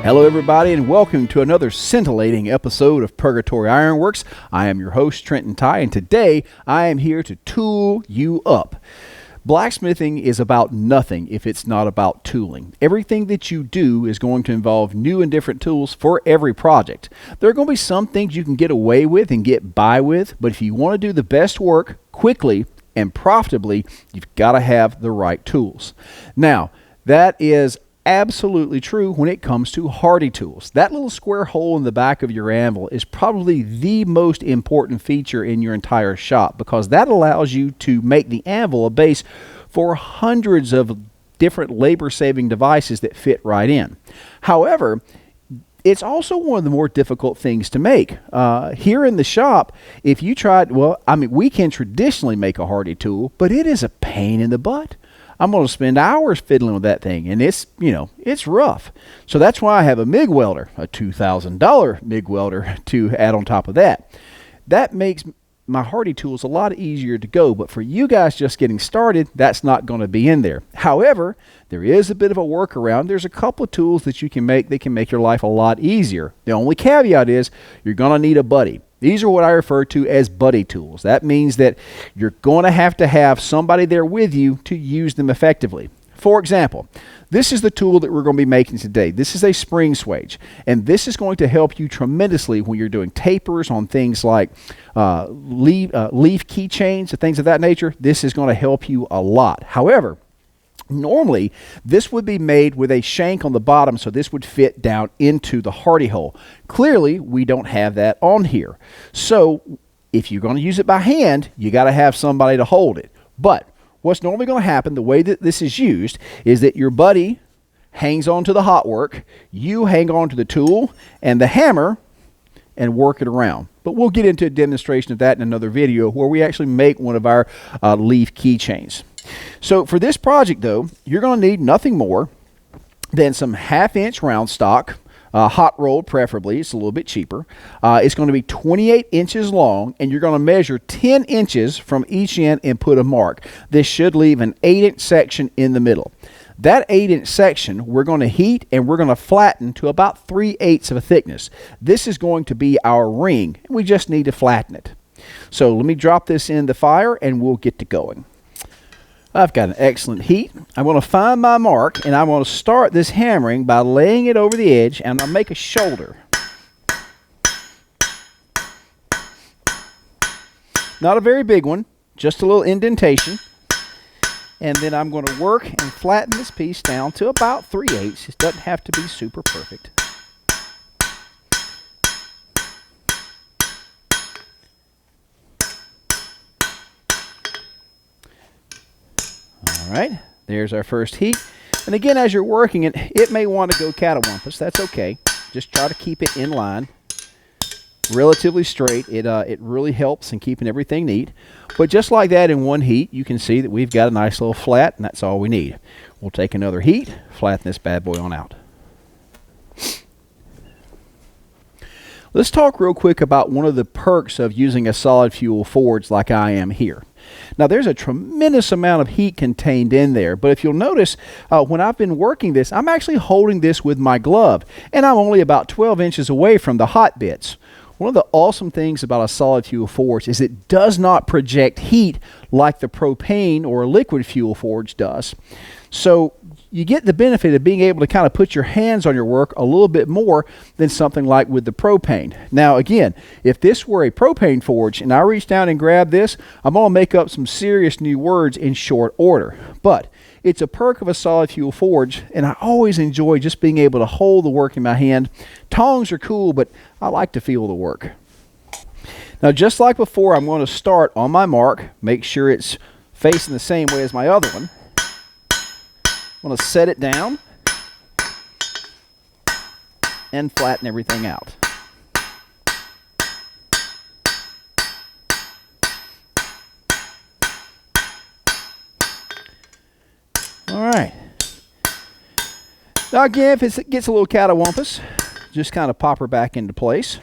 Hello everybody and welcome to another scintillating episode of Purgatory Ironworks. I am your host Trenton and today I am here to tool you up. Blacksmithing is about nothing if it's not about tooling. Everything that you do is going to involve new and different tools for every project. There are going to be some things you can get away with and get by with, but if you want to do the best work quickly and profitably, you've got to have the right tools. Now, that is absolutely true when it comes to hardy tools. That little square hole in the back of your anvil is probably the most important feature in your entire shop because that allows you to make the anvil a base for hundreds of different labor-saving devices that fit right in. However, it's also one of the more difficult things to make. Here in the shop, if you tried, we can traditionally make a hardy tool, but it is a pain in the butt. I'm going to spend hours fiddling with that thing, and it's rough. So that's why I have a MIG welder, a $2,000 MIG welder to add on top of that. That makes my hardy tools a lot easier to go, but for you guys just getting started, that's not going to be in there. However, there is a bit of a workaround. There's a couple of tools that you can make that can make your life a lot easier. The only caveat is you're going to need a buddy. These are what I refer to as buddy tools. That means that you're going to have somebody there with you to use them effectively. For example, this is the tool that we're going to be making today. This is a spring swage, and this is going to help you tremendously when you're doing tapers on things like leaf keychains and things of that nature. This is going to help you a lot. However, normally, this would be made with a shank on the bottom, so this would fit down into the hardy hole. Clearly, we don't have that on here. So, if you're going to use it by hand, you got to have somebody to hold it. But what's normally going to happen, the way that this is used, is that your buddy hangs on to the hot work, you hang on to the tool and the hammer, and work it around. But we'll get into a demonstration of that in another video where we actually make one of our leaf keychains. So for this project though, you're going to need nothing more than some 1/2-inch round stock, hot rolled preferably. It's a little bit cheaper. It's going to be 28 inches long, and you're going to measure 10 inches from each end and put a mark. This should leave an 8-inch section in the middle. That 8-inch section we're going to heat and we're going to flatten to about 3/8 of a thickness. This is going to be our ring, and we just need to flatten it. So let me drop this in the fire and we'll get to going. I've got an excellent heat. I'm going to find my mark, and I'm going to start this hammering by laying it over the edge, and I'll make a shoulder. Not a very big one, just a little indentation. And then I'm going to work and flatten this piece down to about 3/8. It doesn't have to be super perfect. All right, there's our first heat. And again, as you're working it, it may want to go catawampus. That's okay. Just try to keep it in line, relatively straight. It really helps in keeping everything neat. But just like that, in one heat, you can see that we've got a nice little flat, and that's all we need. We'll take another heat, flatten this bad boy on out. Let's talk real quick about one of the perks of using a solid fuel forge like I am here. Now, there's a tremendous amount of heat contained in there, but if you'll notice, when I've been working this, I'm actually holding this with my glove, and I'm only about 12 inches away from the hot bits. One of the awesome things about a solid fuel forge is it does not project heat like the propane or liquid fuel forge does. So you get the benefit of being able to kind of put your hands on your work a little bit more than something like with the propane. Now again, if this were a propane forge and I reach down and grab this, I'm going to make up some serious new words in short order. But it's a perk of a solid fuel forge, and I always enjoy just being able to hold the work in my hand. Tongs are cool, but I like to feel the work. Now just like before, I'm going to start on my mark, make sure it's facing the same way as my other one. I'm going to set it down and flatten everything out. All right. Now again, if it gets a little catawampus, just kind of pop her back into place,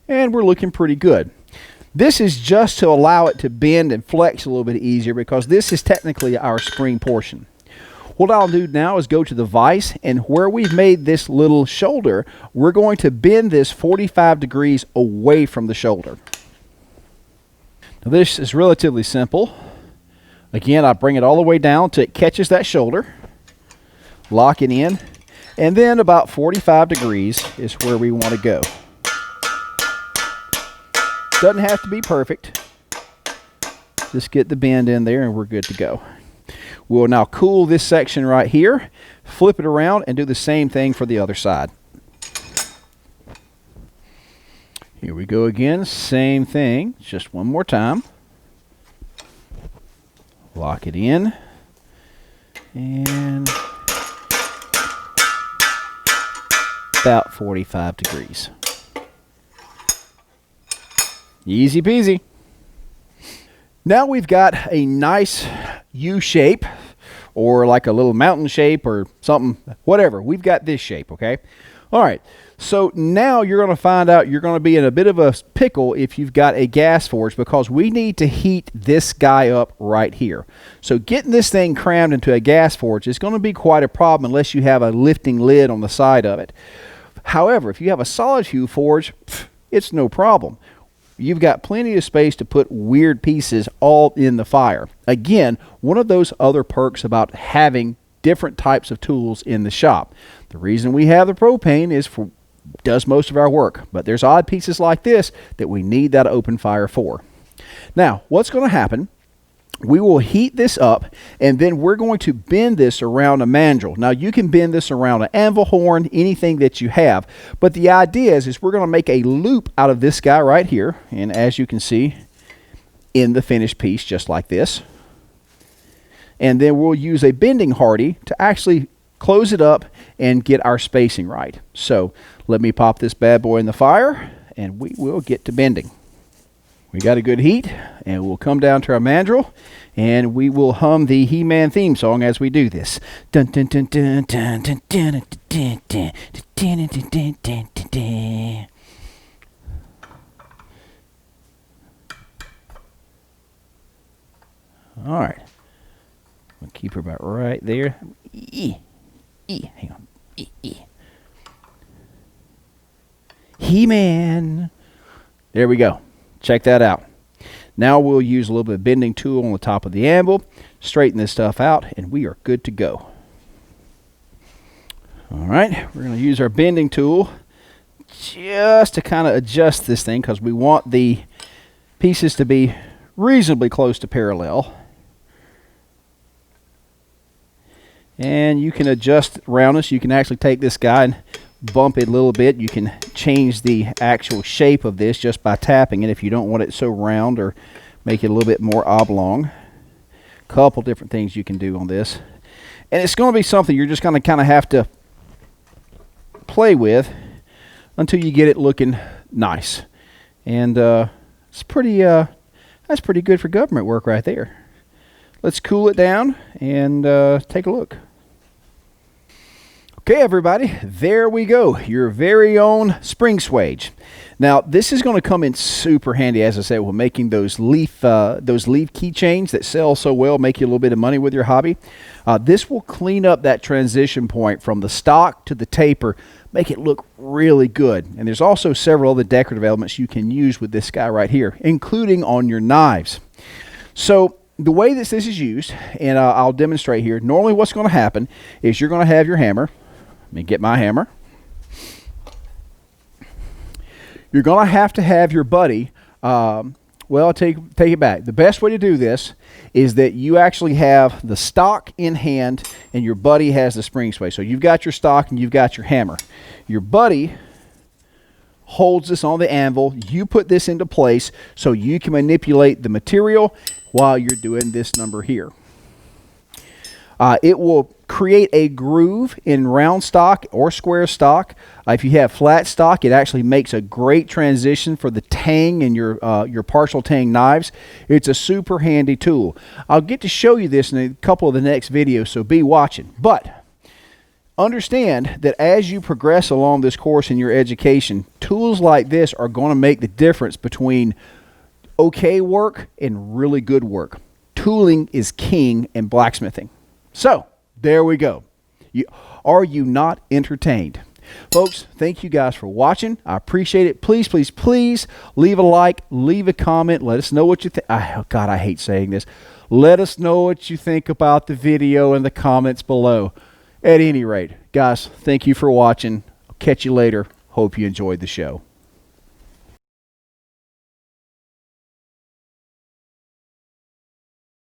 and we're looking pretty good. This is just to allow it to bend and flex a little bit easier because this is technically our spring portion. What I'll do now is go to the vise, and where we've made this little shoulder, we're going to bend this 45 degrees away from the shoulder. Now this is relatively simple. Again, I bring it all the way down till it catches that shoulder, lock it in, and then about 45 degrees is where we want to go. Doesn't have to be perfect. Just get the bend in there and we're good to go. We'll now cool this section right here, flip it around, and do the same thing for the other side. Here we go again, same thing, just one more time. Lock it in, and about 45 degrees. Easy peasy. Now we've got a nice U shape, or like a little mountain shape or something, whatever. We've got this shape, okay? All right, so now you're going to find out you're going to be in a bit of a pickle if you've got a gas forge, because we need to heat this guy up right here. So getting this thing crammed into a gas forge is going to be quite a problem unless you have a lifting lid on the side of it. However, if you have a solid fuel forge, it's no problem. You've got plenty of space to put weird pieces all in the fire. Again, one of those other perks about having different types of tools in the shop. The reason we have the propane is does most of our work, but there's odd pieces like this that we need that open fire for. Now, what's going to happen? We will heat this up, and then we're going to bend this around a mandrel. Now, you can bend this around an anvil horn, anything that you have, but the idea is we're going to make a loop out of this guy right here, and as you can see in the finished piece, just like this. And then we'll use a bending hardy to actually close it up and get our spacing right. So let me pop this bad boy in the fire, and we will get to bending. We got a good heat, and we'll come down to our mandrel, and we will hum the He-Man theme song as we do this. Dun dun dun dun dun dun dun dun dun dun dun dun dun. All right, we'll keep her about right there. Hang on. He-Man. There we go. Check that out. Now we'll use a little bit of bending tool on the top of the anvil, straighten this stuff out, and we are good to go. All right, we're going to use our bending tool just to kind of adjust this thing, because we want the pieces to be reasonably close to parallel. And you can adjust roundness. You can actually take this guy and bump it a little bit. You can change the actual shape of this just by tapping it if you don't want it so round, or make it a little bit more oblong. Couple different things you can do on this, and it's going to be something you're just going to kind of have to play with until you get it looking nice. And it's pretty that's pretty good for government work right there. Let's cool it down and take a look. Okay, everybody, there we go. Your very own spring swage. Now, this is going to come in super handy, as I said, with making those leaf keychains that sell so well, make you a little bit of money with your hobby. This will clean up that transition point from the stock to the taper, make it look really good. And there's also several other decorative elements you can use with this guy right here, including on your knives. So the way that this is used, and I'll demonstrate here, normally what's going to happen is you're going to have your hammer. Let me get my hammer. You're going to have your buddy, well, take it back. The best way to do this is that you actually have the stock in hand and your buddy has the spring swage. So you've got your stock and you've got your hammer. Your buddy holds this on the anvil. You put this into place so you can manipulate the material while you're doing this number here. It will create a groove in round stock or square stock. If you have flat stock, it actually makes a great transition for the tang and your partial tang knives. It's a super handy tool. I'll get to show you this in a couple of the next videos, so be watching. But understand that as you progress along this course in your education, tools like this are going to make the difference between okay work and really good work. Tooling is king in blacksmithing. So, There we go. Are you not entertained? Folks, thank you guys for watching. I appreciate it. Please, please, please leave a like, leave a comment. Let us know what you think. God, I hate saying this. Let us know what you think about the video in the comments below. At any rate, guys, thank you for watching. I'll catch you later. Hope you enjoyed the show.